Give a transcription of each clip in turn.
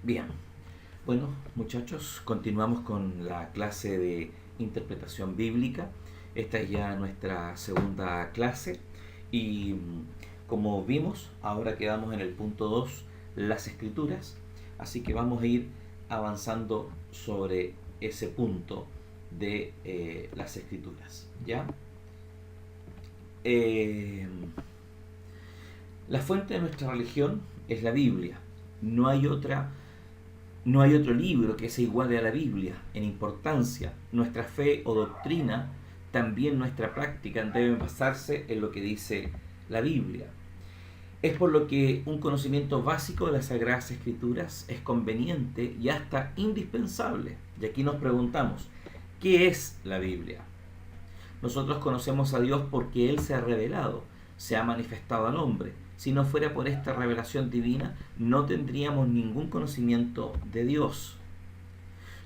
Bien, bueno muchachos, continuamos con la clase de interpretación bíblica. Esta es ya nuestra segunda clase y como vimos, ahora quedamos en el punto 2, las escrituras. Así que vamos a ir avanzando sobre ese punto de las escrituras. ¿Ya? Eh, la fuente de nuestra religión es la Biblia. No hay otra No hay otro libro que se iguale a la Biblia en importancia. Nuestra fe o doctrina, también nuestra práctica, deben basarse en lo que dice la Biblia. Es por lo que un conocimiento básico de las Sagradas Escrituras es conveniente y hasta indispensable. Y aquí nos preguntamos, ¿qué es la Biblia? Nosotros conocemos a Dios porque Él se ha revelado, se ha manifestado al hombre. Si no fuera por esta revelación divina, no tendríamos ningún conocimiento de Dios.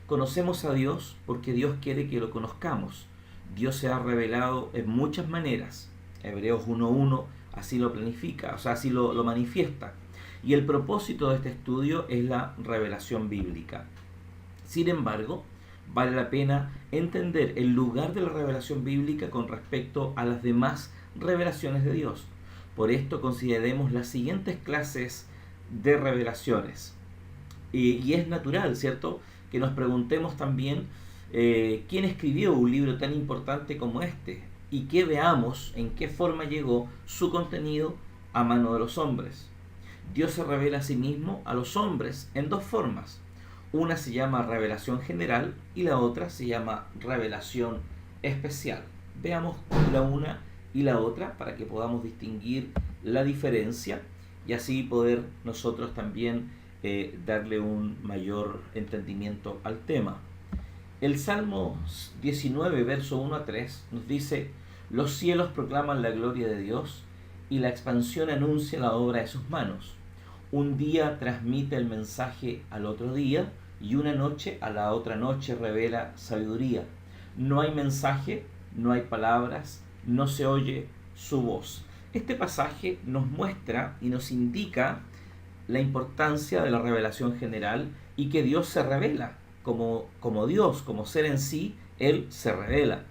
Conocemos a Dios porque Dios quiere que lo conozcamos. Dios se ha revelado en muchas maneras. Hebreos 1.1 así lo planifica, o sea, así lo manifiesta. Y el propósito de este estudio es la revelación bíblica. Sin embargo, vale la pena entender el lugar de la revelación bíblica con respecto a las demás revelaciones de Dios. Por esto consideremos las siguientes clases de revelaciones. Y es natural, ¿cierto?, que nos preguntemos también quién escribió un libro tan importante como este y que veamos en qué forma llegó su contenido a mano de los hombres. Dios se revela a sí mismo a los hombres en dos formas. Una se llama revelación general y la otra se llama revelación especial. Veamos la una y la otra para que podamos distinguir la diferencia y así poder nosotros también darle un mayor entendimiento al tema. El Salmo 19, verso 1 a 3 nos dice: los cielos proclaman la gloria de Dios y la expansión anuncia la obra de sus manos. Un día transmite el mensaje al otro día y una noche a la otra noche revela sabiduría. No hay mensaje, no hay palabras, no se oye su voz. Este pasaje nos muestra y nos indica la importancia de la revelación general y que Dios se revela como Dios, como ser en sí, Él se revela.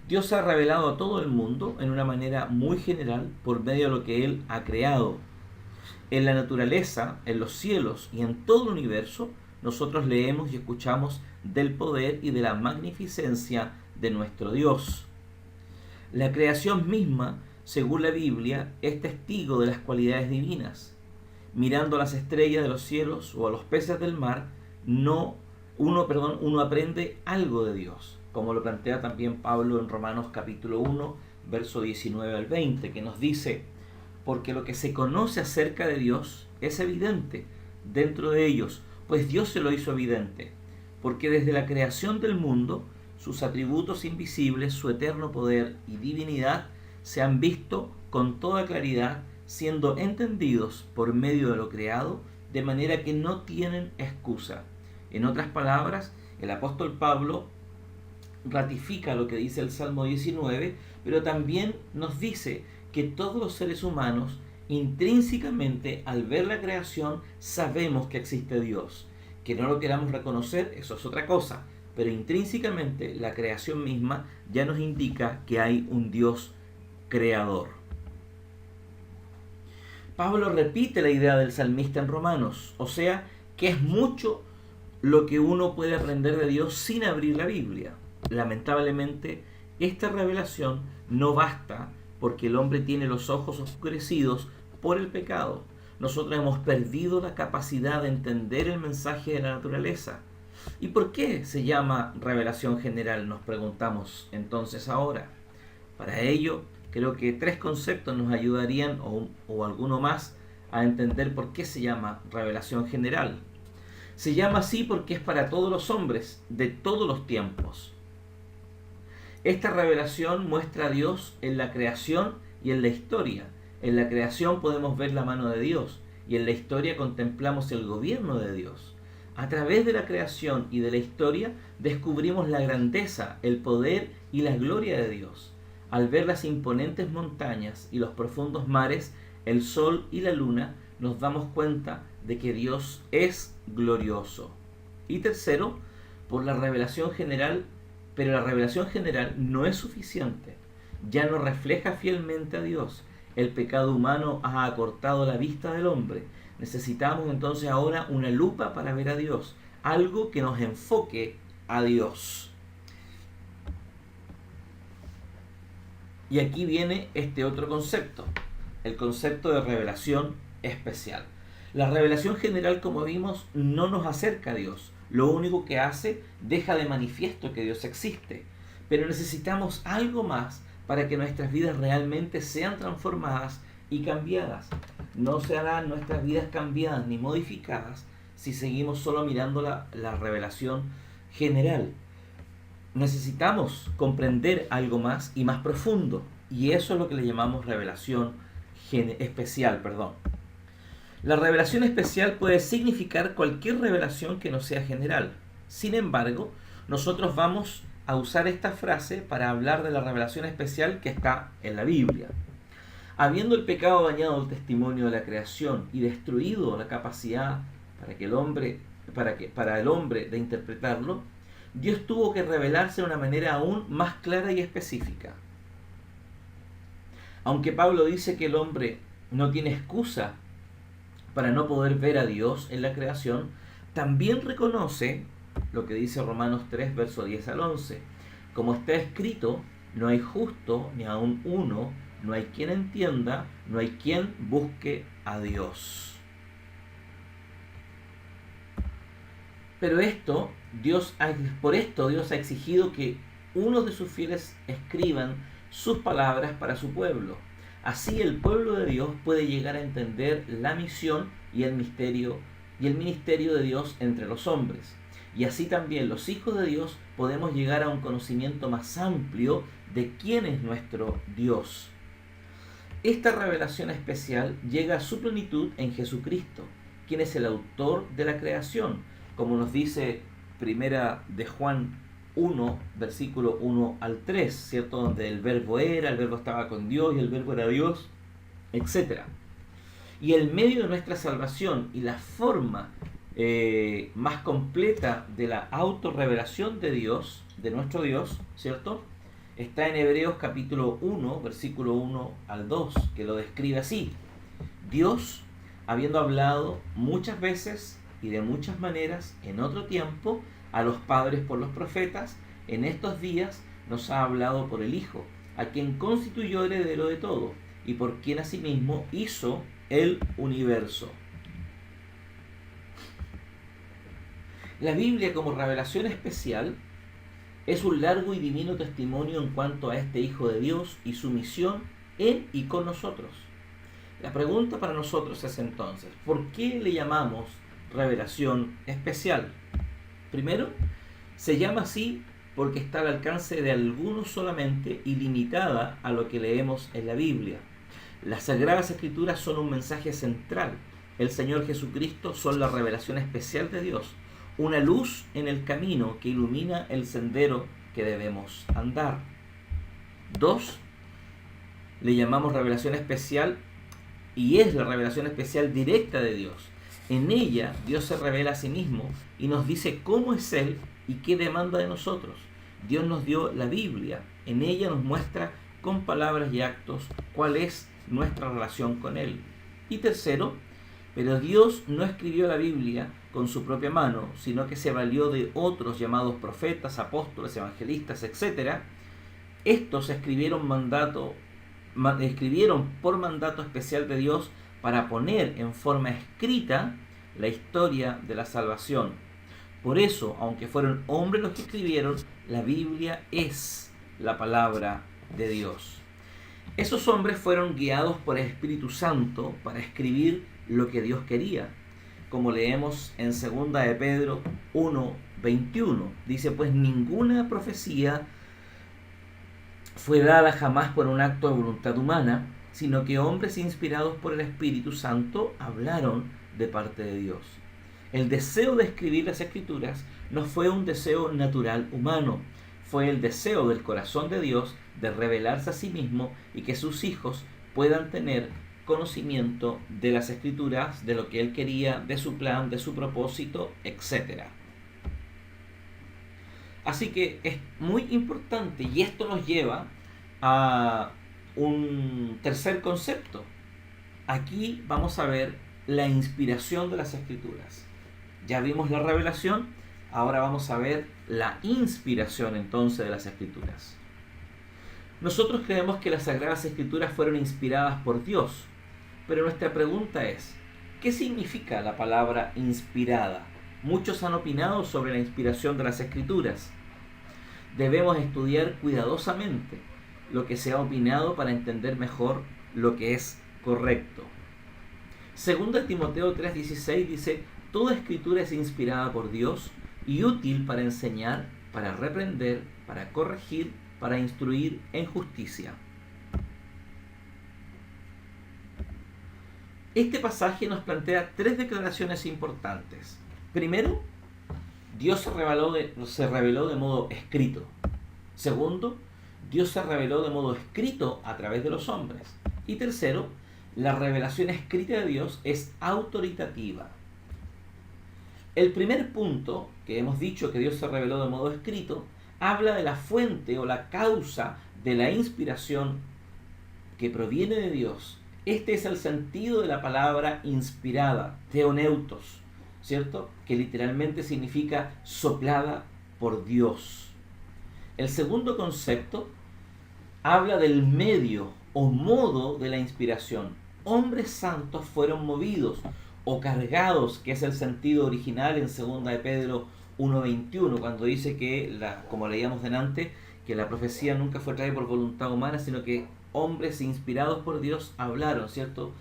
Dios se ha revelado a todo el mundo en una manera muy general por medio de lo que Él ha creado. En la naturaleza, en los cielos y en todo el universo, nosotros leemos y escuchamos del poder y de la magnificencia de nuestro Dios. La creación misma, según la Biblia, es testigo de las cualidades divinas. Mirando a las estrellas de los cielos o a los peces del mar, uno aprende algo de Dios, como lo plantea también Pablo en Romanos capítulo 1, verso 19 al 20, que nos dice: porque lo que se conoce acerca de Dios es evidente dentro de ellos, pues Dios se lo hizo evidente, porque desde la creación del mundo, sus atributos invisibles, su eterno poder y divinidad se han visto con toda claridad, siendo entendidos por medio de lo creado, de manera que no tienen excusa. En otras palabras, el apóstol Pablo ratifica lo que dice el Salmo 19, pero también nos dice que todos los seres humanos, intrínsecamente, al ver la creación, sabemos que existe Dios. Que no lo queramos reconocer, eso es otra cosa, pero intrínsecamente la creación misma ya nos indica que hay un Dios creador. Pablo repite la idea del salmista en Romanos, o sea, que es mucho lo que uno puede aprender de Dios sin abrir la Biblia. Lamentablemente, esta revelación no basta porque el hombre tiene los ojos oscurecidos por el pecado. Nosotros hemos perdido la capacidad de entender el mensaje de la naturaleza. ¿Y por qué se llama revelación general? Nos preguntamos entonces ahora. Para ello, creo que tres conceptos nos ayudarían, o alguno más, a entender por qué se llama revelación general. Se llama así porque es para todos los hombres, de todos los tiempos. Esta revelación muestra a Dios en la creación y en la historia. En la creación podemos ver la mano de Dios y en la historia contemplamos el gobierno de Dios. A través de la creación y de la historia descubrimos la grandeza, el poder y la gloria de Dios. Al ver las imponentes montañas y los profundos mares, el sol y la luna, nos damos cuenta de que Dios es glorioso. Y tercero, por la revelación general, pero la revelación general no es suficiente. Ya no refleja fielmente a Dios. El pecado humano ha acortado la vista del hombre. Necesitamos entonces ahora una lupa para ver a Dios, algo que nos enfoque a Dios. Y aquí viene este otro concepto, el concepto de revelación especial. La revelación general, como vimos, no nos acerca a Dios. Lo único que hace, deja de manifiesto que Dios existe. Pero necesitamos algo más para que nuestras vidas realmente sean transformadas y cambiadas. No serán nuestras vidas cambiadas ni modificadas si seguimos solo mirando la revelación general. Necesitamos comprender algo más y más profundo, y eso es lo que le llamamos revelación especial. La revelación especial puede significar cualquier revelación que no sea general. Sin embargo, nosotros vamos a usar esta frase para hablar de la revelación especial que está en la Biblia. Habiendo el pecado dañado el testimonio de la creación y destruido la capacidad para el hombre de interpretarlo, Dios tuvo que revelarse de una manera aún más clara y específica. Aunque Pablo dice que el hombre no tiene excusa para no poder ver a Dios en la creación, también reconoce lo que dice Romanos 3, verso 10 al 11. Como está escrito, no hay justo ni aun uno, no hay quien entienda, no hay quien busque a Dios. Pero por esto Dios ha exigido que uno de sus fieles escriban sus palabras para su pueblo. Así el pueblo de Dios puede llegar a entender la misión y el ministerio de Dios entre los hombres. Y así también los hijos de Dios podemos llegar a un conocimiento más amplio de quién es nuestro Dios. Esta revelación especial llega a su plenitud en Jesucristo, quien es el autor de la creación, como nos dice primera de Juan 1, versículo 1 al 3, ¿cierto? Donde el verbo estaba con Dios y el verbo era Dios, etc. Y el medio de nuestra salvación y la forma más completa de la autorrevelación de Dios, de nuestro Dios, ¿cierto? Está en Hebreos capítulo 1, versículo 1 al 2, que lo describe así. Dios, habiendo hablado muchas veces y de muchas maneras en otro tiempo a los padres por los profetas, en estos días nos ha hablado por el Hijo, a quien constituyó heredero de todo, y por quien asimismo hizo el universo. La Biblia, como revelación especial, es un largo y divino testimonio en cuanto a este Hijo de Dios y su misión en y con nosotros. La pregunta para nosotros es entonces, ¿por qué le llamamos revelación especial? Primero, se llama así porque está al alcance de algunos solamente y limitada a lo que leemos en la Biblia. Las Sagradas Escrituras son un mensaje central. El Señor Jesucristo son la revelación especial de Dios, una luz en el camino que ilumina el sendero que debemos andar. 2. Le llamamos revelación especial y es la revelación especial directa de Dios. En ella Dios se revela a sí mismo y nos dice cómo es Él y qué demanda de nosotros. Dios nos dio la Biblia. En ella nos muestra con palabras y actos cuál es nuestra relación con Él. Y tercero, pero Dios no escribió la Biblia con su propia mano, sino que se valió de otros llamados profetas, apóstoles, evangelistas, etc. Estos escribieron por mandato especial de Dios para poner en forma escrita la historia de la salvación. Por eso, aunque fueron hombres los que escribieron, la Biblia es la palabra de Dios. Esos hombres fueron guiados por el Espíritu Santo para escribir lo que Dios quería, como leemos en 2 de Pedro 1:21. Dice, pues ninguna profecía fue dada jamás por un acto de voluntad humana, sino que hombres inspirados por el Espíritu Santo hablaron de parte de Dios. El deseo de escribir las Escrituras no fue un deseo natural humano, fue el deseo del corazón de Dios de revelarse a sí mismo y que sus hijos puedan tener conocimiento de las Escrituras, de lo que Él quería, de su plan, de su propósito, etc. Así que es muy importante, y esto nos lleva a un tercer concepto. Aquí vamos a ver la inspiración de las Escrituras. Ya vimos la revelación, ahora vamos a ver la inspiración entonces de las Escrituras. Nosotros creemos que las Sagradas Escrituras fueron inspiradas por Dios, pero nuestra pregunta es, ¿qué significa la palabra inspirada? Muchos han opinado sobre la inspiración de las Escrituras. Debemos estudiar cuidadosamente lo que se ha opinado para entender mejor lo que es correcto. Segunda Timoteo 3:16 dice: toda escritura es inspirada por Dios y útil para enseñar, para reprender, para corregir, para instruir en justicia. Este pasaje nos plantea tres declaraciones importantes. Primero, Dios se reveló de modo escrito. Segundo, Dios se reveló de modo escrito a través de los hombres. Y tercero, la revelación escrita de Dios es autoritativa. El primer punto, que hemos dicho que Dios se reveló de modo escrito, habla de la fuente o la causa de la inspiración que proviene de Dios. Este es el sentido de la palabra inspirada, theoneutos, ¿cierto? Que literalmente significa soplada por Dios. El segundo concepto habla del medio o modo de la inspiración. Hombres santos fueron movidos o cargados, que es el sentido original en 2 de Pedro 1:21, cuando dice que, como leíamos delante, que la profecía nunca fue traída por voluntad humana, sino que hombres inspirados por Dios hablaron, ¿cierto?,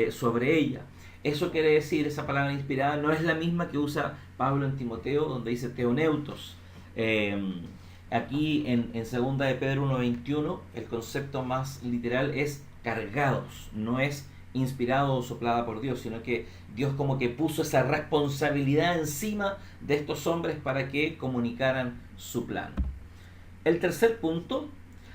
sobre ella. Eso quiere decir, esa palabra inspirada no es la misma que usa Pablo en Timoteo, donde dice theoneutos. Aquí en 2 de Pedro 1:21, el concepto más literal es cargados, no es inspirado o soplada por Dios, sino que Dios como que puso esa responsabilidad encima de estos hombres para que comunicaran su plan. El tercer punto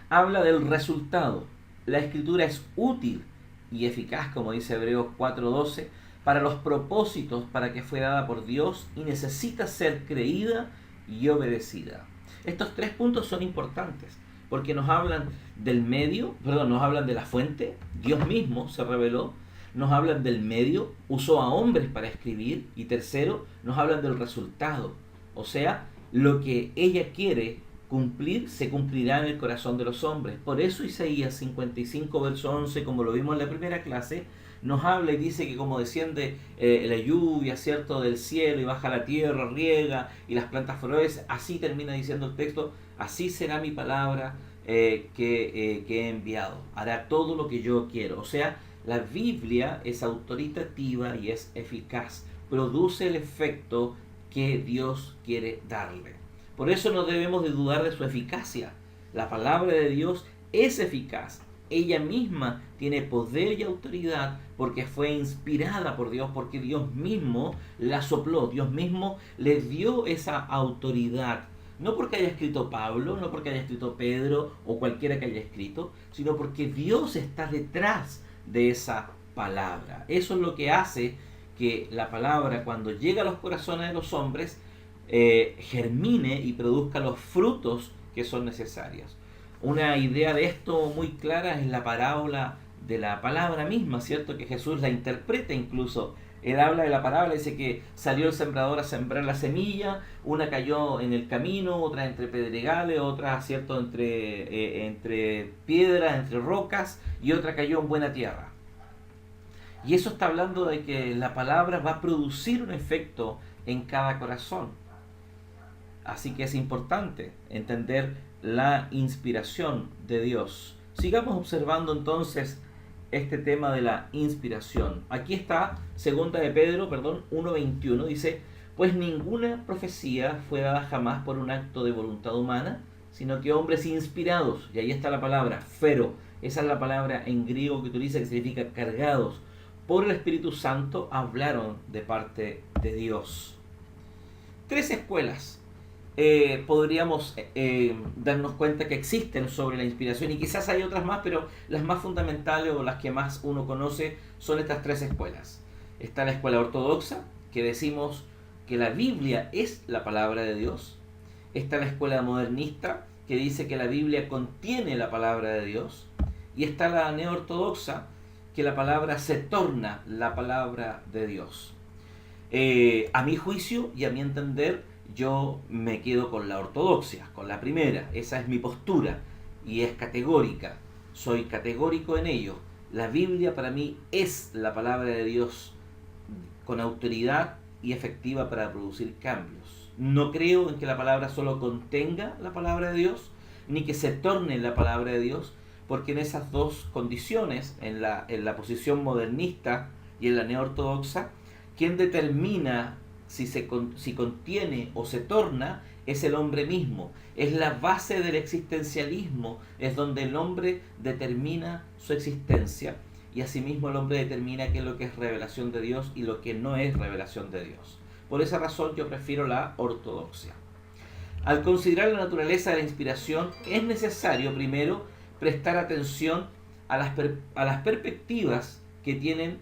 habla del resultado. La escritura es útil y eficaz, como dice Hebreos 4:12, para los propósitos para que fue dada por Dios y necesita ser creída y obedecida. Estos tres puntos son importantes porque nos hablan del medio, nos hablan de la fuente, Dios mismo se reveló, nos hablan del medio, usó a hombres para escribir, y tercero, nos hablan del resultado, o sea, lo que ella quiere cumplir se cumplirá en el corazón de los hombres. Por eso Isaías 55, verso 11, como lo vimos en la primera clase, nos habla y dice que como desciende la lluvia, ¿cierto?, del cielo y baja a la tierra, riega y las plantas florecen, así termina diciendo el texto, así será mi palabra que he enviado, hará todo lo que yo quiero. O sea, la Biblia es autoritativa y es eficaz, produce el efecto que Dios quiere darle. Por eso no debemos de dudar de su eficacia. La palabra de Dios es eficaz. Ella misma tiene poder y autoridad porque fue inspirada por Dios, porque Dios mismo la sopló, Dios mismo le dio esa autoridad. No porque haya escrito Pablo, no porque haya escrito Pedro o cualquiera que haya escrito, sino porque Dios está detrás de esa palabra. Eso es lo que hace que la palabra, cuando llega a los corazones de los hombres, germine y produzca los frutos que son necesarios. Una idea de esto muy clara es la parábola de la palabra misma, ¿cierto? Que Jesús la interpreta incluso. Él habla de la parábola, dice que salió el sembrador a sembrar la semilla, una cayó en el camino, otra entre pedregales, otra, ¿cierto?, entre piedras, entre rocas, y otra cayó en buena tierra. Y eso está hablando de que la palabra va a producir un efecto en cada corazón. Así que es importante entender la inspiración de Dios. Sigamos observando entonces este tema de la inspiración. Aquí está 2 de Pedro 1:21, dice: pues ninguna profecía fue dada jamás por un acto de voluntad humana, sino que hombres inspirados, y ahí está la palabra, fero, esa es la palabra en griego que utiliza, que significa cargados, por el Espíritu Santo, hablaron de parte de Dios. Tres escuelas podríamos darnos cuenta que existen sobre la inspiración, y quizás hay otras más, pero las más fundamentales o las que más uno conoce son estas tres escuelas. Está la escuela ortodoxa, que decimos que la Biblia es la palabra de Dios. Está la escuela modernista, que dice que la Biblia contiene la palabra de Dios. Y está la neortodoxa, que la palabra se torna la palabra de Dios. A mi juicio y a mi entender, yo me quedo con la ortodoxia, con la primera. Esa es mi postura y es categórica. Soy categórico en ello. La Biblia para mí es la palabra de Dios con autoridad y efectiva para producir cambios. No creo en que la palabra solo contenga la palabra de Dios, ni que se torne la palabra de Dios, porque en esas dos condiciones, en la posición modernista y en la neortodoxa, quien determina si contiene o se torna es el hombre mismo. Es la base del existencialismo, es donde el hombre determina su existencia, y asimismo el hombre determina qué es lo que es revelación de Dios y lo que no es revelación de Dios. Por esa razón yo prefiero la ortodoxia. Al considerar la naturaleza de la inspiración, es necesario primero prestar atención a las perspectivas que tienen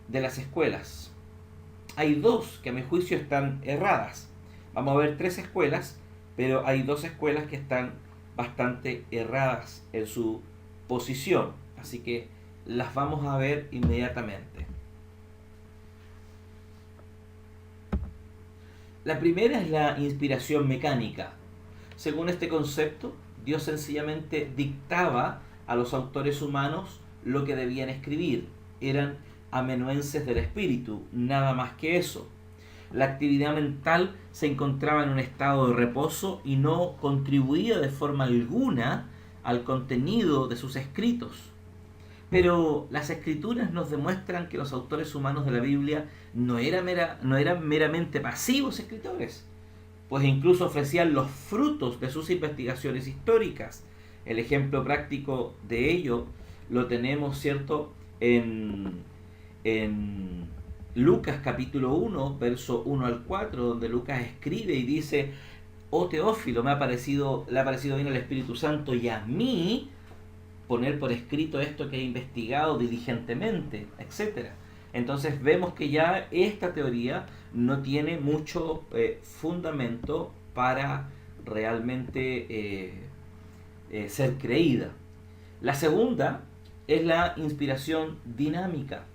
de las escuelas. Hay dos que a mi juicio están erradas. Vamos a ver tres escuelas, pero hay dos escuelas que están bastante erradas en su posición. Así que las vamos a ver inmediatamente. La primera es la inspiración mecánica. Según este concepto, Dios sencillamente dictaba a los autores humanos lo que debían escribir. Eran amanuenses del espíritu, nada más que eso. La actividad mental se encontraba en un estado de reposo y no contribuía de forma alguna al contenido de sus escritos. Pero las escrituras nos demuestran que los autores humanos de la Biblia no eran meramente pasivos escritores, pues incluso ofrecían los frutos de sus investigaciones históricas. El ejemplo práctico de ello lo tenemos, ¿cierto?, en Lucas capítulo 1, verso 1 al 4, donde Lucas escribe y dice: oh Teófilo, le ha parecido bien al Espíritu Santo y a mí poner por escrito esto que he investigado diligentemente, etc. Entonces vemos que ya esta teoría no tiene mucho fundamento para realmente ser creída. La segunda es la inspiración dinámica.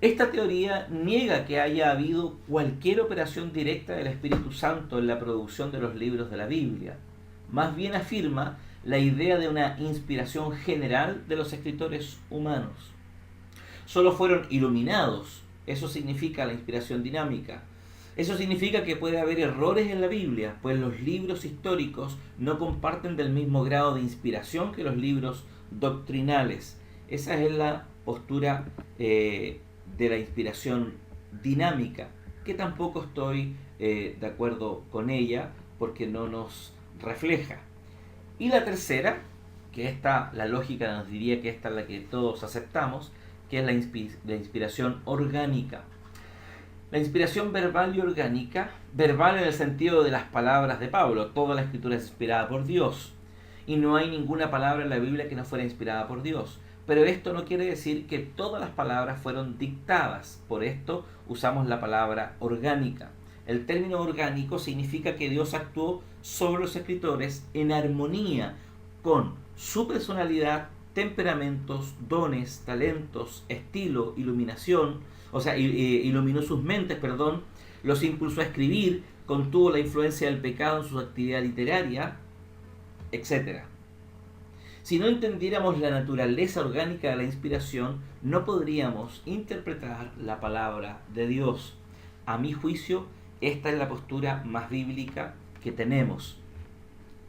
Esta teoría niega que haya habido cualquier operación directa del Espíritu Santo en la producción de los libros de la Biblia. Más bien afirma la idea de una inspiración general de los escritores humanos. Solo fueron iluminados. Eso significa la inspiración dinámica. Eso significa que puede haber errores en la Biblia, pues los libros históricos no comparten del mismo grado de inspiración que los libros doctrinales. Esa es la postura de la inspiración dinámica, que tampoco estoy de acuerdo con ella, porque no nos refleja. Y la tercera, que esta, la lógica nos diría que esta es la que todos aceptamos, que es la inspiración orgánica. La inspiración verbal y orgánica, verbal en el sentido de las palabras de Pablo, toda la escritura es inspirada por Dios, y no hay ninguna palabra en la Biblia que no fuera inspirada por Dios. Pero esto no quiere decir que todas las palabras fueron dictadas, por esto usamos la palabra orgánica. El término orgánico significa que Dios actuó sobre los escritores en armonía con su personalidad, temperamentos, dones, talentos, estilo, iluminación, iluminó sus mentes, los impulsó a escribir, contuvo la influencia del pecado en su actividad literaria, etc. Si no entendiéramos la naturaleza orgánica de la inspiración, no podríamos interpretar la palabra de Dios. A mi juicio, esta es la postura más bíblica que tenemos,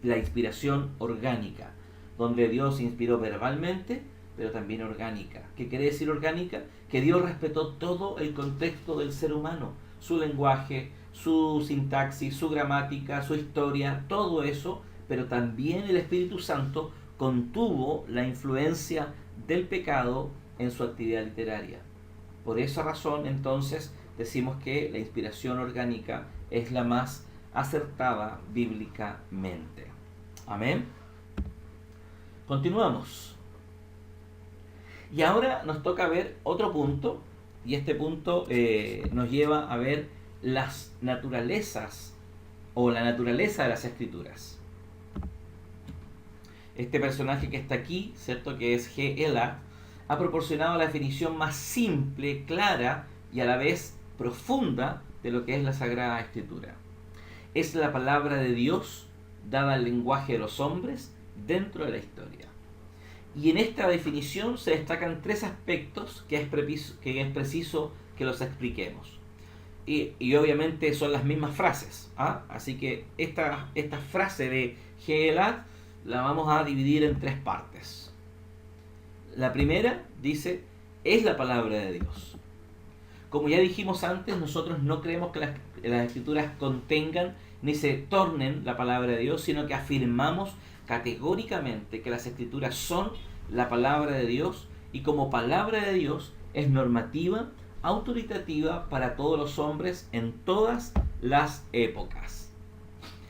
la inspiración orgánica, donde Dios inspiró verbalmente, pero también orgánica. ¿Qué quiere decir orgánica? Que Dios respetó todo el contexto del ser humano, su lenguaje, su sintaxis, su gramática, su historia, todo eso, pero también el Espíritu Santo contuvo la influencia del pecado en su actividad literaria. Por esa razón, entonces, decimos que la inspiración orgánica es la más acertada bíblicamente. Amén. Continuamos. Y ahora nos toca ver otro punto, y este punto nos lleva a ver las naturalezas o la naturaleza de las escrituras. Este personaje que está aquí, ¿cierto?, que es G.L.A., ha proporcionado la definición más simple, clara y a la vez profunda de lo que es la Sagrada Escritura. Es la palabra de Dios dada al lenguaje de los hombres dentro de la historia. Y en esta definición se destacan tres aspectos que es preciso que los expliquemos. Y obviamente son las mismas frases, ¿ah? Así que esta frase de G.L.A. la vamos a dividir en tres partes. La primera dice, es la palabra de Dios. Como ya dijimos antes, nosotros no creemos que las escrituras contengan ni se tornen la palabra de Dios, sino que afirmamos categóricamente que las escrituras son la palabra de Dios y como palabra de Dios es normativa, autoritativa para todos los hombres en todas las épocas.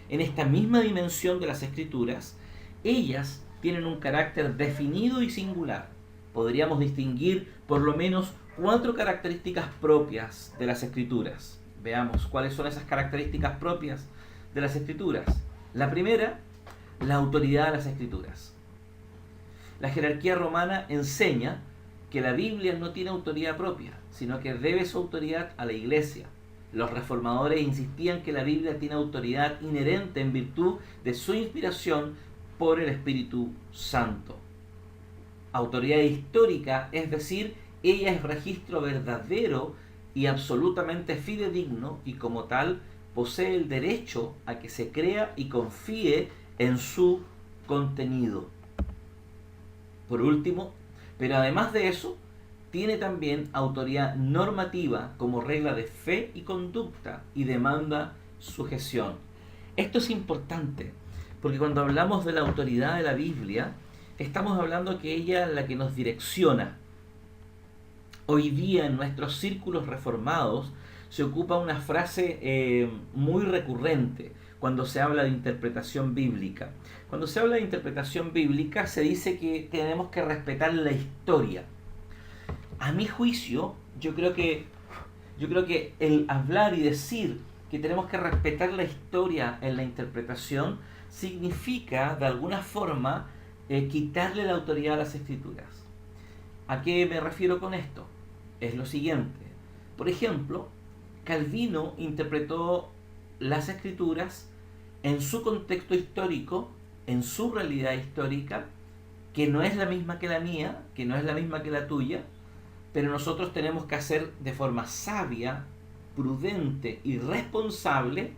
En esta misma dimensión de las escrituras, ellas tienen un carácter definido y singular. Podríamos distinguir por lo menos 4 características propias de las escrituras. Veamos cuáles son esas características propias de las escrituras. La primera, la autoridad de las escrituras. La jerarquía romana enseña que la Biblia no tiene autoridad propia, sino que debe su autoridad a la Iglesia. Los reformadores insistían que la Biblia tiene autoridad inherente en virtud de su inspiración por el Espíritu Santo. Autoridad histórica, es decir, ella es registro verdadero y absolutamente fidedigno y como tal posee el derecho a que se crea y confíe en su contenido. Por último, pero además de eso, tiene también autoridad normativa como regla de fe y conducta y demanda sujeción. Esto es importante porque cuando hablamos de la autoridad de la Biblia, estamos hablando que ella es la que nos direcciona. Hoy día en nuestros círculos reformados se ocupa una frase muy recurrente cuando se habla de interpretación bíblica. Cuando se habla de interpretación bíblica se dice que tenemos que respetar la historia. A mi juicio, yo creo que el hablar y decir que tenemos que respetar la historia en la interpretación significa, de alguna forma, quitarle la autoridad a las escrituras. ¿A qué me refiero con esto? Es lo siguiente. Por ejemplo, Calvino interpretó las escrituras en su contexto histórico, en su realidad histórica, que no es la misma que la mía, que no es la misma que la tuya, pero nosotros tenemos que hacer de forma sabia, prudente y responsable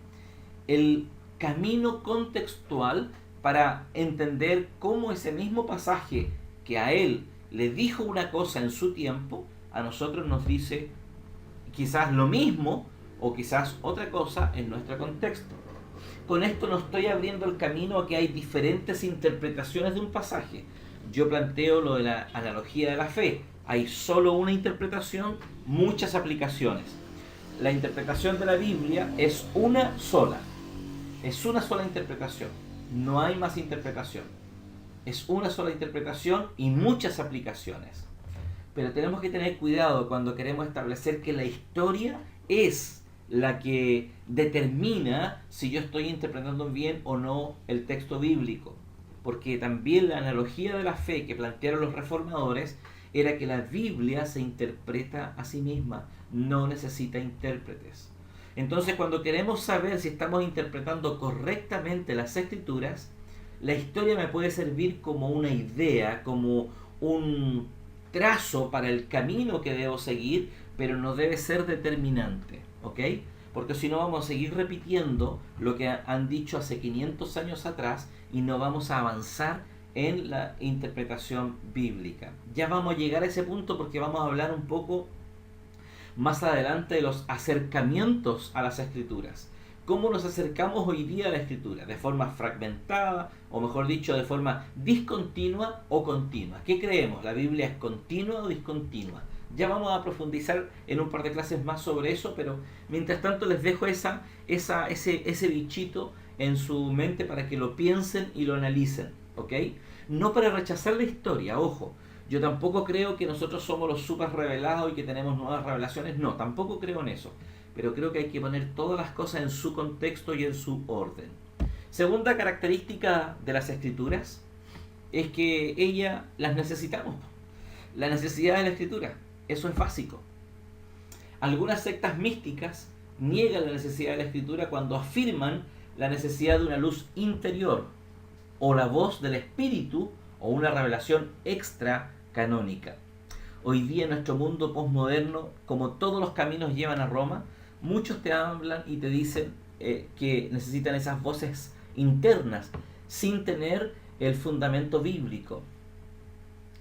el camino contextual para entender cómo ese mismo pasaje que a él le dijo una cosa en su tiempo, a nosotros nos dice quizás lo mismo o quizás otra cosa en nuestro contexto. Con esto no estoy abriendo el camino a que hay diferentes interpretaciones de un pasaje. Yo planteo lo de la analogía de la fe. Hay solo una interpretación, muchas aplicaciones. La interpretación de la Biblia es una sola. Es una sola interpretación. No hay más interpretación. Es una sola interpretación y muchas aplicaciones. Pero tenemos que tener cuidado cuando queremos establecer que la historia es la que determina si yo estoy interpretando bien o no el texto bíblico. Porque también la analogía de la fe que plantearon los reformadores era que la Biblia se interpreta a sí misma, no necesita intérpretes. Entonces, cuando queremos saber si estamos interpretando correctamente las escrituras, la historia me puede servir como una idea, como un trazo para el camino que debo seguir, pero no debe ser determinante, ¿ok? Porque si no vamos a seguir repitiendo lo que han dicho hace 500 años atrás y no vamos a avanzar en la interpretación bíblica. Ya vamos a llegar a ese punto porque vamos a hablar un poco más adelante de los acercamientos a las escrituras. ¿Cómo nos acercamos hoy día a la escritura? ¿De forma fragmentada o mejor dicho de forma discontinua o continua? ¿Qué creemos? ¿La Biblia es continua o discontinua? Ya vamos a profundizar en un par de clases más sobre eso, pero mientras tanto les dejo ese bichito en su mente para que lo piensen y lo analicen, ¿ok? No para rechazar la historia, ojo. Yo tampoco creo que nosotros somos los super revelados y que tenemos nuevas revelaciones, no, tampoco creo en eso. Pero creo que hay que poner todas las cosas en su contexto y en su orden. Segunda característica de las escrituras es que las necesitamos. La necesidad de la escritura, eso es básico. Algunas sectas místicas niegan la necesidad de la escritura cuando afirman la necesidad de una luz interior o la voz del espíritu o una revelación extra canónica. Hoy día en nuestro mundo postmoderno, como todos los caminos llevan a Roma, muchos te hablan y te dicen que necesitan esas voces internas sin tener el fundamento bíblico.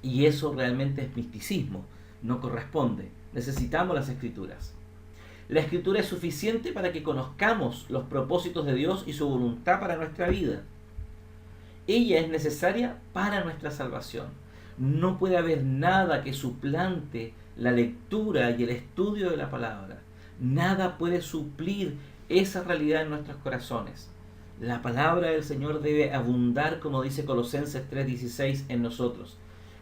Y eso realmente es misticismo, no corresponde. Necesitamos las escrituras. La escritura es suficiente para que conozcamos los propósitos de Dios y su voluntad para nuestra vida. Ella es necesaria para nuestra salvación. No puede haber nada que suplante la lectura y el estudio de la palabra. Nada puede suplir esa realidad en nuestros corazones. La palabra del Señor debe abundar, como dice Colosenses 3:16, en nosotros.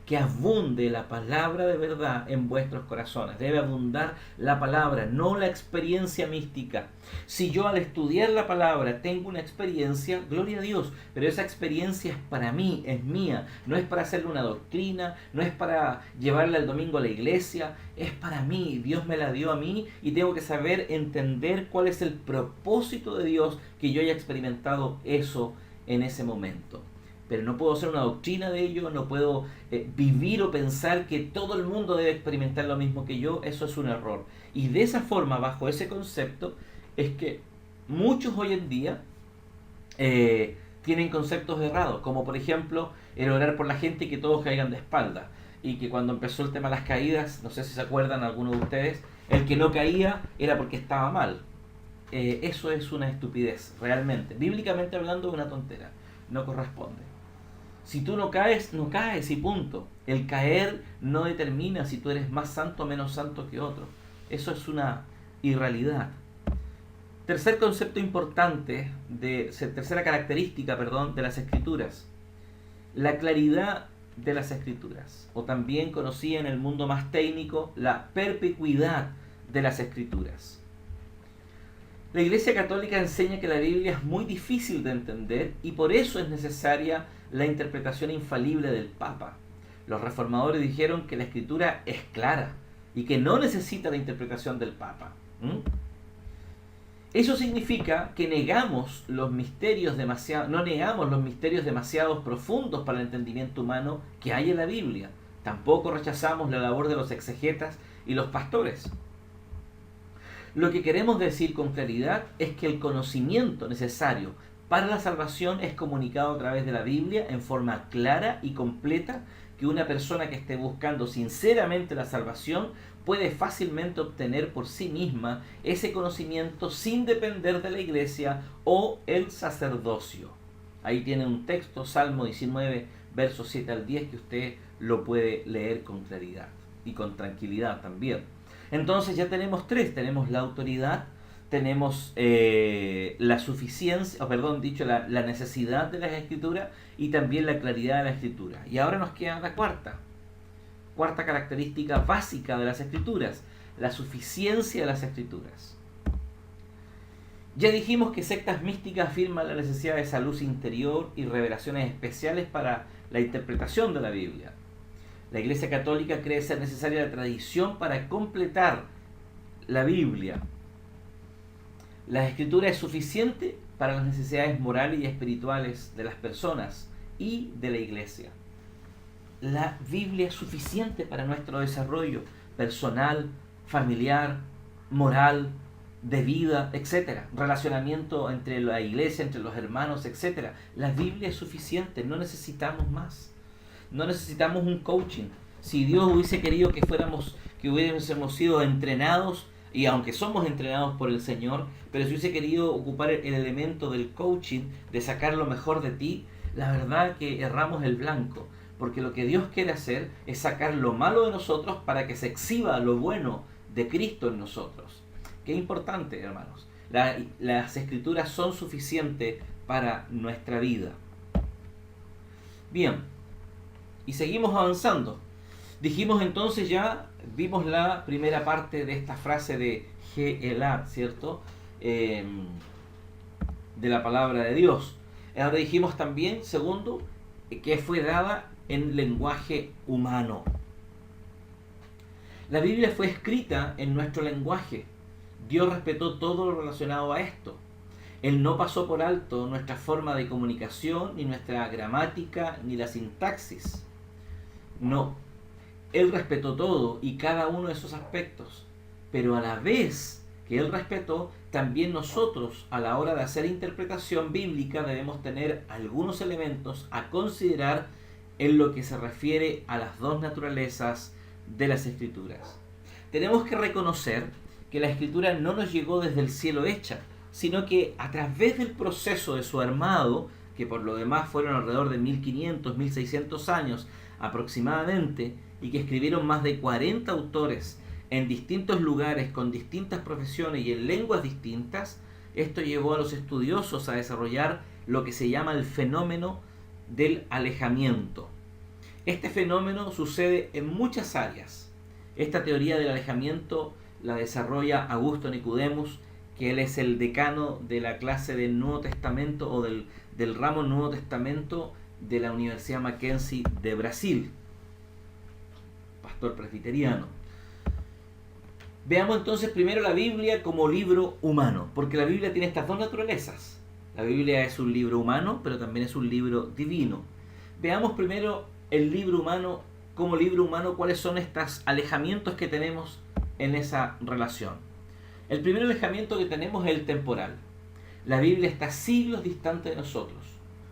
Que abunde la palabra de verdad en vuestros corazones. Debe abundar la palabra, no la experiencia mística. Si yo al estudiar la palabra tengo una experiencia, gloria a Dios, pero esa experiencia es para mí, es mía. No es para hacerle una doctrina, no es para llevarla el domingo a la iglesia, es para mí. Dios me la dio a mí y tengo que saber entender cuál es el propósito de Dios que yo haya experimentado eso en ese momento. Pero no puedo hacer una doctrina de ello, no puedo vivir o pensar que todo el mundo debe experimentar lo mismo que yo. Eso es un error. Y de esa forma, bajo ese concepto, es que muchos hoy en día tienen conceptos errados, como por ejemplo el orar por la gente y que todos caigan de espalda. Y que cuando empezó el tema de las caídas, no sé si se acuerdan algunos de ustedes, el que no caía era porque estaba mal. Eso es una estupidez, realmente. Bíblicamente hablando, es una tontera. No corresponde. Si tú no caes, no caes y punto. El caer no determina si tú eres más santo o menos santo que otro. Eso es una irrealidad. Tercer concepto importante, tercera característica, de las escrituras. La claridad de las escrituras, o también conocida en el mundo más técnico, la perspicuidad de las escrituras. La Iglesia Católica enseña que la Biblia es muy difícil de entender y por eso es necesaria la interpretación infalible del Papa. Los reformadores dijeron que la Escritura es clara y que no necesita la interpretación del Papa. Eso significa que no negamos los misterios demasiado profundos para el entendimiento humano que hay en la Biblia. Tampoco rechazamos la labor de los exegetas y los pastores. Lo que queremos decir con claridad es que el conocimiento necesario para la salvación es comunicado a través de la Biblia en forma clara y completa, que una persona que esté buscando sinceramente la salvación puede fácilmente obtener por sí misma ese conocimiento sin depender de la iglesia o el sacerdocio. Ahí tiene un texto, Salmo 19, versos 7 al 10, que usted lo puede leer con claridad y con tranquilidad también. Entonces ya tenemos tres, tenemos la autoridad, tenemos la suficiencia, la necesidad de las escrituras y también la claridad de la escritura. Y ahora nos queda la cuarta característica básica de las escrituras, la suficiencia de las escrituras. Ya dijimos que sectas místicas afirman la necesidad de esa luz interior y revelaciones especiales para la interpretación de la Biblia. La Iglesia Católica cree ser necesaria la tradición para completar la Biblia. La Escritura es suficiente para las necesidades morales y espirituales de las personas y de la Iglesia. La Biblia es suficiente para nuestro desarrollo personal, familiar, moral, de vida, etc. Relacionamiento entre la Iglesia, entre los hermanos, etc. La Biblia es suficiente, no necesitamos más. No necesitamos un coaching. Si Dios hubiese querido que hubiésemos sido entrenados, y aunque somos entrenados por el Señor, pero si hubiese querido ocupar el elemento del coaching, de sacar lo mejor de ti, la verdad que erramos el blanco, porque lo que Dios quiere hacer es sacar lo malo de nosotros para que se exhiba lo bueno de Cristo en nosotros. Qué importante, hermanos. Las escrituras son suficientes para nuestra vida. Bien, y seguimos avanzando. Dijimos entonces ya, vimos la primera parte de esta frase de Ge'elat, ¿cierto? De la palabra de Dios. Ahora dijimos también, segundo, que fue dada en lenguaje humano. La Biblia fue escrita en nuestro lenguaje. Dios respetó todo lo relacionado a esto. Él no pasó por alto nuestra forma de comunicación, ni nuestra gramática, ni la sintaxis. No. Él respetó todo y cada uno de esos aspectos. Pero a la vez que Él respetó, también nosotros, a la hora de hacer interpretación bíblica, debemos tener algunos elementos a considerar en lo que se refiere a las dos naturalezas de las Escrituras. Tenemos que reconocer que la Escritura no nos llegó desde el cielo hecha, sino que a través del proceso de su armado, que por lo demás fueron alrededor de 1500, 1600 años aproximadamente, y que escribieron más de 40 autores en distintos lugares, con distintas profesiones y en lenguas distintas, esto llevó a los estudiosos a desarrollar lo que se llama el fenómeno del alejamiento. Este fenómeno sucede en muchas áreas. Esta teoría del alejamiento la desarrolla Augusto Nicodemus, que él es el decano de la clase del Nuevo Testamento o del ramo Nuevo Testamento de la Universidad Mackenzie de Brasil, pastor presbiteriano. Veamos entonces primero la Biblia como libro humano, porque la Biblia tiene estas dos naturalezas. La Biblia es un libro humano, pero también es un libro divino. Veamos primero el libro humano como libro humano, cuáles son estos alejamientos que tenemos en esa relación. El primer alejamiento que tenemos es el temporal. La Biblia está siglos distante de nosotros.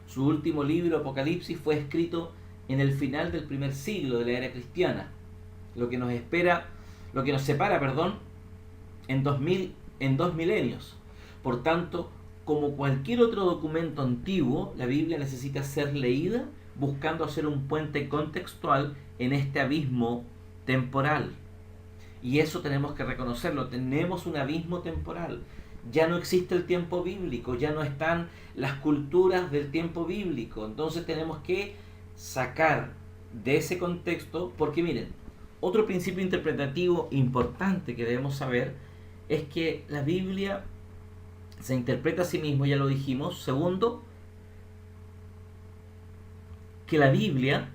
Su último libro, Apocalipsis, fue escrito en el final del primer siglo de la era cristiana, lo que nos separa, en dos milenios. Por tanto, como cualquier otro documento antiguo, la Biblia necesita ser leída buscando hacer un puente contextual en este abismo temporal. Y eso tenemos que reconocerlo, tenemos un abismo temporal. Ya no existe el tiempo bíblico, ya no están las culturas del tiempo bíblico. Entonces tenemos que sacar de ese contexto, porque miren, otro principio interpretativo importante que debemos saber es que la Biblia se interpreta a sí mismo, ya lo dijimos. Segundo, que la Biblia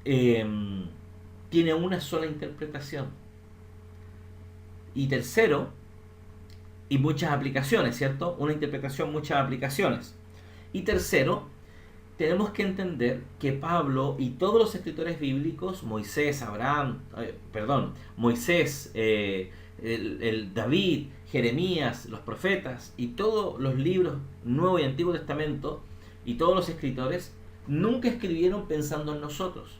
tiene una sola interpretación. Y tercero, y muchas aplicaciones, ¿cierto? Una interpretación, muchas aplicaciones. Y tercero, tenemos que entender que Pablo y todos los escritores bíblicos, Moisés, David, Jeremías, los profetas y todos los libros Nuevo y Antiguo Testamento y todos los escritores, nunca escribieron pensando en nosotros.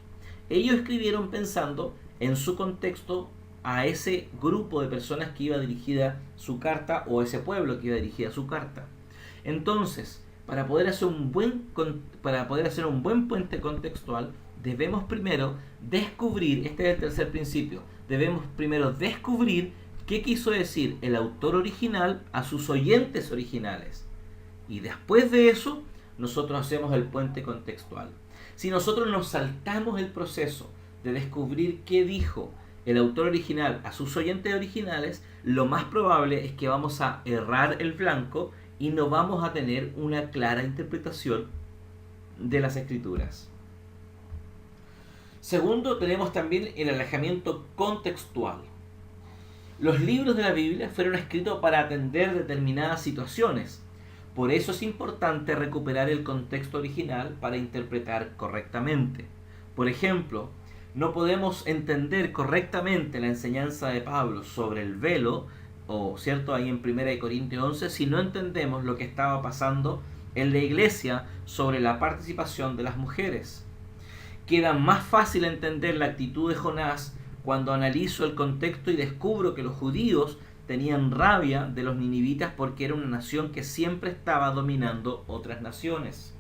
Ellos escribieron pensando en su contexto a ese grupo de personas que iba dirigida su carta, o ese pueblo que iba dirigida su carta. Entonces, para poder hacer un buen puente contextual, debemos primero descubrir, este es el tercer principio, debemos primero descubrir qué quiso decir el autor original a sus oyentes originales. Y después de eso, nosotros hacemos el puente contextual. Si nosotros nos saltamos el proceso de descubrir qué dijo el autor original a sus oyentes originales, lo más probable es que vamos a errar el blanco y no vamos a tener una clara interpretación de las escrituras. Segundo, tenemos también el alejamiento contextual. Los libros de la Biblia fueron escritos para atender determinadas situaciones. Por eso es importante recuperar el contexto original para interpretar correctamente. Por ejemplo, no podemos entender correctamente la enseñanza de Pablo sobre el velo, ¿cierto? Ahí en 1 Corintios 11, si no entendemos lo que estaba pasando en la iglesia sobre la participación de las mujeres. Queda más fácil entender la actitud de Jonás cuando analizo el contexto y descubro que los judíos tenían rabia de los ninivitas porque era una nación que siempre estaba dominando otras naciones.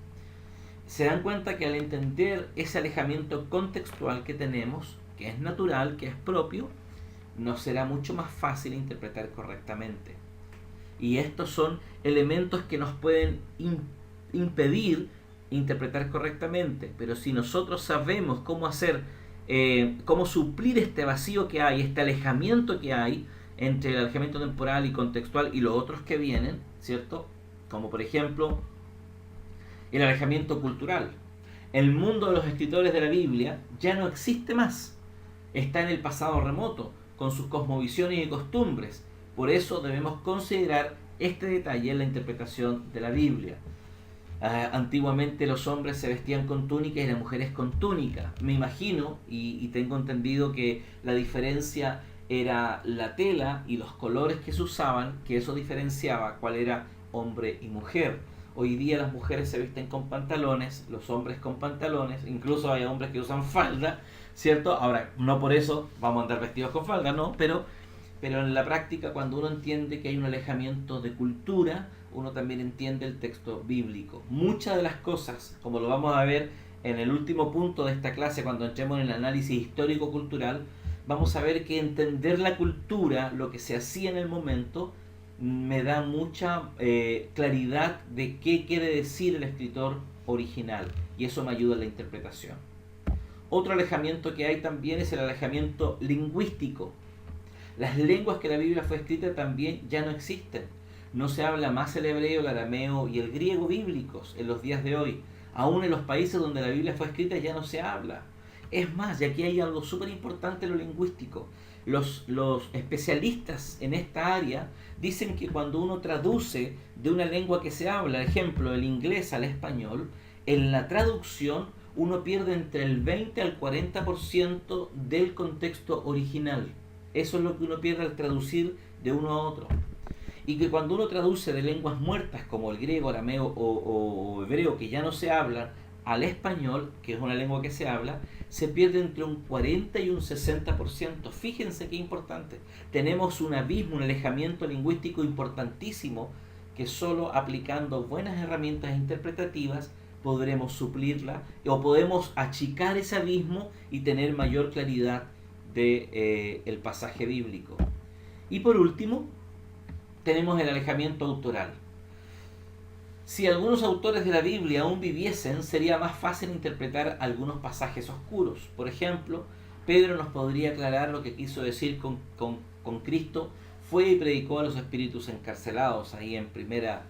se dan cuenta que al entender ese alejamiento contextual que tenemos, que es natural, que es propio, nos será mucho más fácil interpretar correctamente. Y estos son elementos que nos pueden impedir interpretar correctamente. Pero si nosotros sabemos cómo hacer, cómo suplir este vacío que hay, este alejamiento que hay entre el alejamiento temporal y contextual y los otros que vienen, ¿cierto? Como por ejemplo el alejamiento cultural. El mundo de los escritores de la Biblia ya no existe más. Está en el pasado remoto, con sus cosmovisiones y costumbres. Por eso debemos considerar este detalle en la interpretación de la Biblia. Antiguamente los hombres se vestían con túnica y las mujeres con túnica. Me imagino y tengo entendido que la diferencia era la tela y los colores que se usaban, que eso diferenciaba cuál era hombre y mujer. Hoy día las mujeres se visten con pantalones, los hombres con pantalones, incluso hay hombres que usan falda, ¿cierto? Ahora, no por eso vamos a andar vestidos con falda, no, pero en la práctica, cuando uno entiende que hay un alejamiento de cultura, uno también entiende el texto bíblico. Muchas de las cosas, como lo vamos a ver en el último punto de esta clase, cuando entremos en el análisis histórico-cultural, vamos a ver que entender la cultura, lo que se hacía en el momento, me da mucha claridad de qué quiere decir el escritor original, y eso me ayuda en la interpretación. Otro alejamiento que hay también es el alejamiento lingüístico. Las lenguas que la Biblia fue escrita también ya no existen. No se habla más el hebreo, el arameo y el griego bíblicos en los días de hoy. Aún en los países donde la Biblia fue escrita ya no se habla. Es más, y aquí hay algo súper importante en lo lingüístico. Los especialistas en esta área dicen que cuando uno traduce de una lengua que se habla, ejemplo, el inglés al español, en la traducción uno pierde entre el 20 al 40% del contexto original. Eso es lo que uno pierde al traducir de uno a otro. Y que cuando uno traduce de lenguas muertas como el griego, arameo o hebreo, que ya no se hablan, al español, que es una lengua que se habla, se pierde entre un 40 y un 60%. Fíjense qué importante. Tenemos un abismo, un alejamiento lingüístico importantísimo que solo aplicando buenas herramientas interpretativas podremos suplirla o podemos achicar ese abismo y tener mayor claridad de el pasaje bíblico. Y por último, tenemos el alejamiento autoral. Si algunos autores de la Biblia aún viviesen, sería más fácil interpretar algunos pasajes oscuros. Por ejemplo, Pedro nos podría aclarar lo que quiso decir con Cristo. Fue y predicó a los espíritus encarcelados, ahí en primera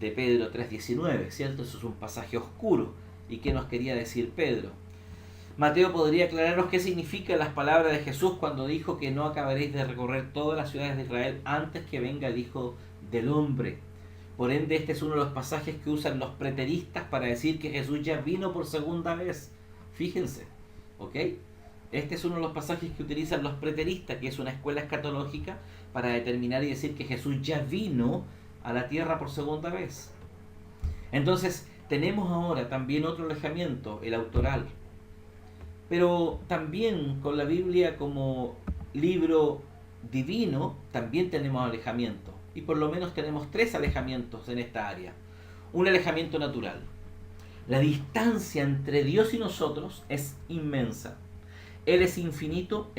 de Pedro 3:19, ¿cierto? Eso es un pasaje oscuro. ¿Y qué nos quería decir Pedro? Mateo podría aclararnos qué significan las palabras de Jesús cuando dijo que no acabaréis de recorrer todas las ciudades de Israel antes que venga el Hijo del Hombre. Por ende, este es uno de los pasajes que usan los preteristas para decir que Jesús ya vino por segunda vez. Fíjense, ¿ok? Este es uno de los pasajes que utilizan los preteristas, que es una escuela escatológica, para determinar y decir que Jesús ya vino a la tierra por segunda vez. Entonces, tenemos ahora también otro alejamiento, el autoral. Pero también con la Biblia como libro divino, también tenemos alejamiento. Y por lo menos tenemos 3 alejamientos en esta área. Un alejamiento natural. La distancia entre Dios y nosotros es inmensa. Él es infinito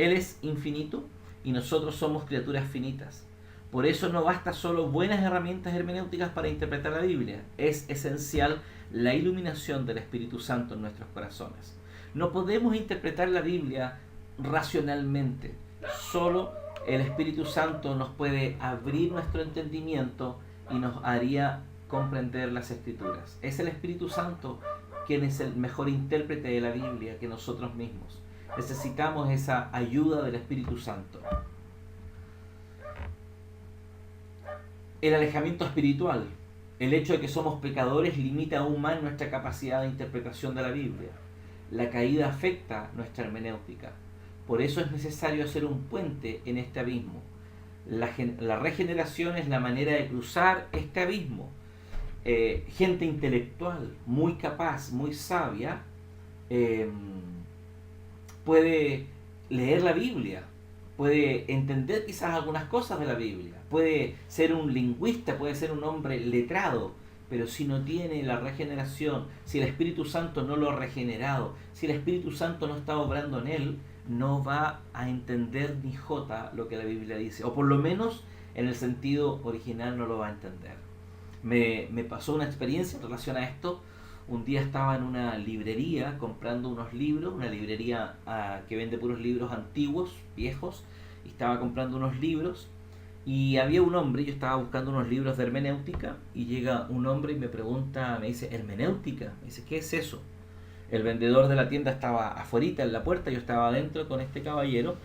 y nosotros somos criaturas finitas. Por eso no basta solo buenas herramientas hermenéuticas para interpretar la Biblia. Es esencial la iluminación del Espíritu Santo en nuestros corazones. No podemos interpretar la Biblia racionalmente. Solo el Espíritu Santo nos puede abrir nuestro entendimiento y nos haría comprender las Escrituras. Es el Espíritu Santo quien es el mejor intérprete de la Biblia que nosotros mismos. Necesitamos esa ayuda del Espíritu Santo. El alejamiento espiritual. El hecho de que somos pecadores limita aún más nuestra capacidad de interpretación de la Biblia. La caída afecta nuestra hermenéutica. Por eso es necesario hacer un puente en este abismo. La regeneración es la manera de cruzar este abismo. Gente intelectual, muy capaz, muy sabia, puede leer la Biblia, puede entender quizás algunas cosas de la Biblia, puede ser un lingüista, puede ser un hombre letrado, pero si no tiene la regeneración, si el Espíritu Santo no lo ha regenerado, si el Espíritu Santo no está obrando en él, no va a entender ni jota lo que la Biblia dice, o por lo menos en el sentido original no lo va a entender. Me pasó una experiencia en relación a esto. Un día estaba en una librería comprando unos libros, una librería que vende puros libros antiguos, viejos, y estaba comprando unos libros y había un hombre, yo estaba buscando unos libros de hermenéutica y llega un hombre y me pregunta, me dice, ¿hermenéutica? Me dice, ¿qué es eso? El vendedor de la tienda estaba afuerita en la puerta, yo estaba adentro con este caballero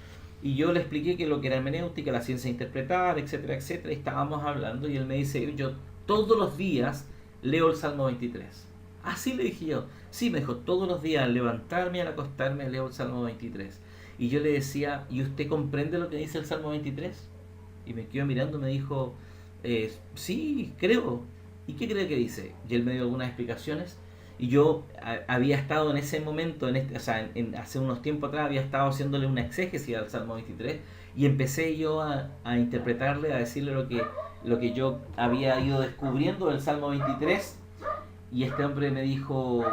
y yo le expliqué que lo que era hermenéutica, la ciencia de interpretar, etcétera, etcétera, y estábamos hablando y él me dice, yo todos los días leo el Salmo 23. Así le dije yo. Sí, me dijo, todos los días al levantarme y al acostarme leo el Salmo 23. Y yo le decía, ¿y usted comprende lo que dice el Salmo 23? Y me quedó mirando y me dijo, sí, creo. ¿Y qué cree que dice? Y él me dio algunas explicaciones. Y yo había estado en ese momento, hace unos tiempos atrás, había estado haciéndole una exégesis al Salmo 23 y empecé yo a interpretarle, a decirle lo que yo había ido descubriendo del Salmo 23. Y este hombre me dijo,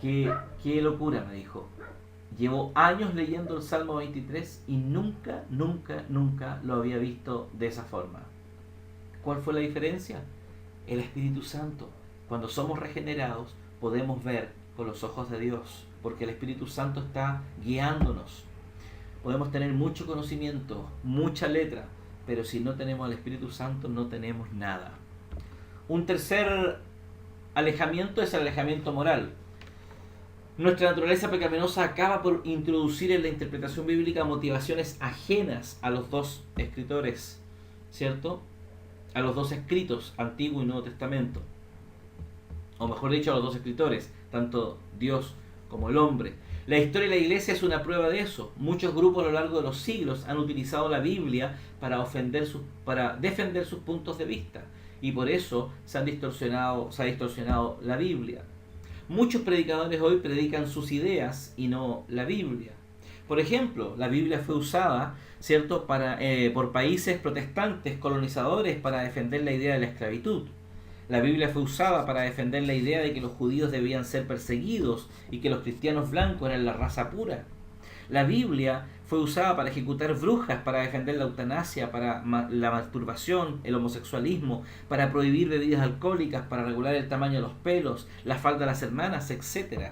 qué locura, me dijo. Llevo años leyendo el Salmo 23 y nunca lo había visto de esa forma. ¿Cuál fue la diferencia? El Espíritu Santo. Cuando somos regenerados podemos ver con los ojos de Dios, porque el Espíritu Santo está guiándonos. Podemos tener mucho conocimiento, mucha letra, pero si no tenemos al Espíritu Santo no tenemos nada. Un tercer alejamiento es el alejamiento moral. Nuestra naturaleza pecaminosa acaba por introducir en la interpretación bíblica motivaciones ajenas a los dos escritores, ¿cierto? A los dos escritos, Antiguo y Nuevo Testamento. O mejor dicho, a los dos escritores, tanto Dios como el hombre. La historia de la iglesia es una prueba de eso. Muchos grupos a lo largo de los siglos han utilizado la Biblia para defender sus puntos de vista. Y por eso se ha distorsionado la Biblia. Muchos predicadores hoy predican sus ideas y no la Biblia. Por ejemplo, la Biblia fue usada, ¿cierto?, por países protestantes colonizadores para defender la idea de la esclavitud. La Biblia fue usada para defender la idea de que los judíos debían ser perseguidos y que los cristianos blancos eran la raza pura. La Biblia fue usada para ejecutar brujas, para defender la eutanasia, para la masturbación, el homosexualismo, para prohibir bebidas alcohólicas, para regular el tamaño de los pelos, la falda de las hermanas, etc.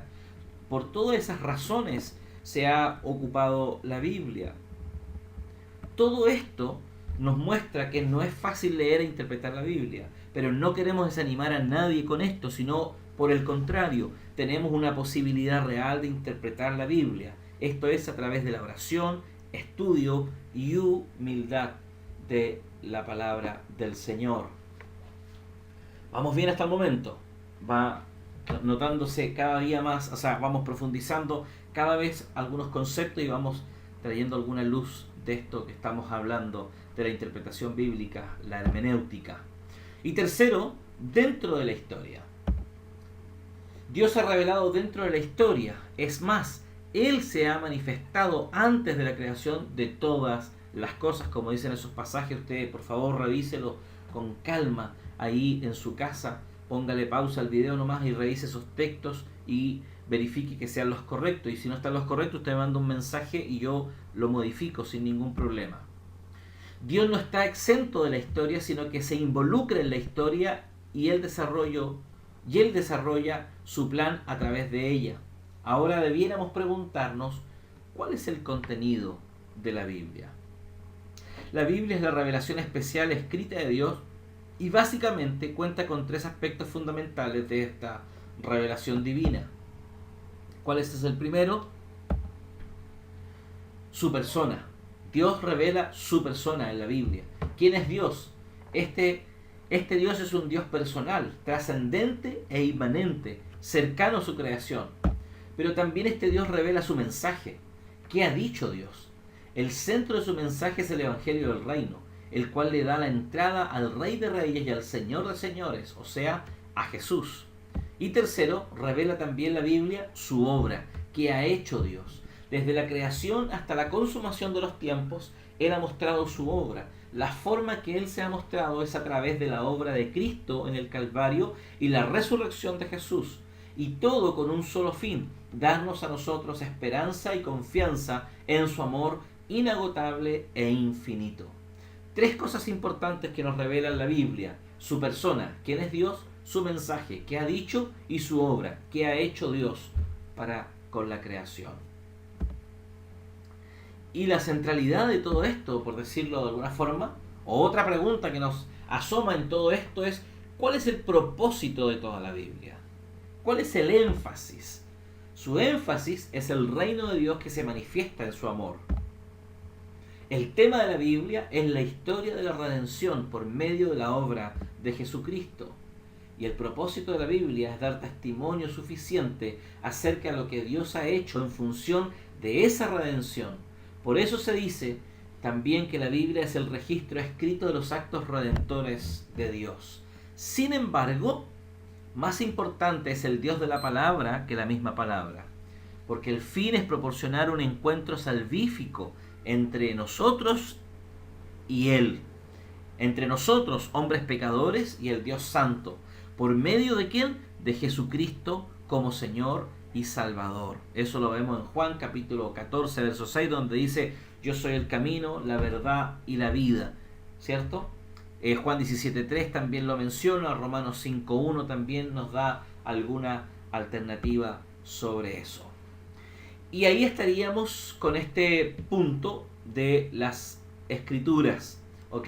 Por todas esas razones se ha ocupado la Biblia. Todo esto nos muestra que no es fácil leer e interpretar la Biblia, pero no queremos desanimar a nadie con esto, sino por el contrario, tenemos una posibilidad real de interpretar la Biblia. Esto es a través de la oración, estudio y humildad de la palabra del Señor. Vamos bien hasta el momento. Va notándose cada día más, vamos profundizando cada vez algunos conceptos y vamos trayendo alguna luz de esto que estamos hablando, de la interpretación bíblica, la hermenéutica. Y tercero, dentro de la historia. Dios ha revelado dentro de la historia. Es más, Él se ha manifestado antes de la creación de todas las cosas, como dicen esos pasajes. Usted, por favor, revíselo con calma ahí en su casa. Póngale pausa al video nomás y revise esos textos y verifique que sean los correctos. Y si no están los correctos, usted me manda un mensaje y yo lo modifico sin ningún problema. Dios no está exento de la historia, sino que se involucra en la historia y Él desarrolla su plan a través de ella. Ahora debiéramos preguntarnos, ¿cuál es el contenido de la Biblia? La Biblia es la revelación especial escrita de Dios y básicamente cuenta con tres aspectos fundamentales de esta revelación divina. ¿Cuál es el primero? Su persona. Dios revela su persona en la Biblia. ¿Quién es Dios? Este Dios es un Dios personal, trascendente e inmanente, cercano a su creación. Pero también este Dios revela su mensaje. ¿Qué ha dicho Dios? El centro de su mensaje es el Evangelio del Reino, el cual le da la entrada al Rey de Reyes y al Señor de Señores, o sea, a Jesús. Y tercero, revela también la Biblia su obra, que ha hecho Dios. Desde la creación hasta la consumación de los tiempos, Él ha mostrado su obra. La forma que Él se ha mostrado es a través de la obra de Cristo en el Calvario y la resurrección de Jesús. Y todo con un solo fin: darnos a nosotros esperanza y confianza en su amor inagotable e infinito. Tres cosas importantes que nos revela la Biblia: su persona, quién es Dios; su mensaje, qué ha dicho; y su obra, qué ha hecho Dios para con la creación. Y la centralidad de todo esto, por decirlo de alguna forma, o otra pregunta que nos asoma en todo esto es: ¿cuál es el propósito de toda la Biblia? ¿Cuál es el énfasis? Su énfasis es el reino de Dios que se manifiesta en su amor. El tema de la Biblia es la historia de la redención por medio de la obra de Jesucristo. Y el propósito de la Biblia es dar testimonio suficiente acerca de lo que Dios ha hecho en función de esa redención. Por eso se dice también que la Biblia es el registro escrito de los actos redentores de Dios. Sin embargo, más importante es el Dios de la palabra que la misma palabra, porque el fin es proporcionar un encuentro salvífico entre nosotros y Él, entre nosotros, hombres pecadores, y el Dios Santo. ¿Por medio de quién? De Jesucristo como Señor y Salvador. Eso lo vemos en Juan capítulo 14, verso 6, donde dice: yo soy el camino, la verdad y la vida, ¿cierto? Juan 17.3 también lo menciona, Romanos 5.1 también nos da alguna alternativa sobre eso. Y ahí estaríamos con este punto de las Escrituras, ¿ok?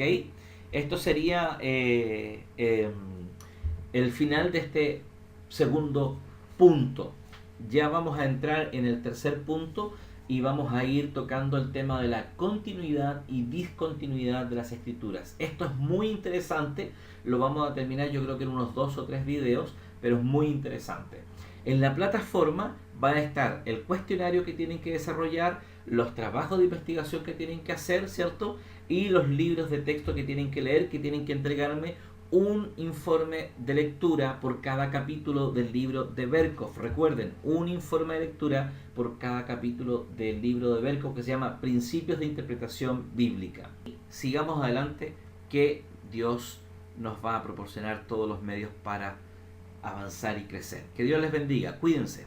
Esto sería el final de este segundo punto. Ya vamos a entrar en el tercer punto y vamos a ir tocando el tema de la continuidad y discontinuidad de las Escrituras. Esto es muy interesante, lo vamos a terminar yo creo que en unos 2 o 3 videos, pero es muy interesante. En la plataforma va a estar el cuestionario que tienen que desarrollar, los trabajos de investigación que tienen que hacer, ¿cierto? Y los libros de texto que tienen que leer, que tienen que entregarme un informe de lectura por cada capítulo del libro de Berkhof. Recuerden, un informe de lectura por cada capítulo del libro de Berkhof que se llama Principios de Interpretación Bíblica. Sigamos adelante, que Dios nos va a proporcionar todos los medios para avanzar y crecer. Que Dios les bendiga. Cuídense.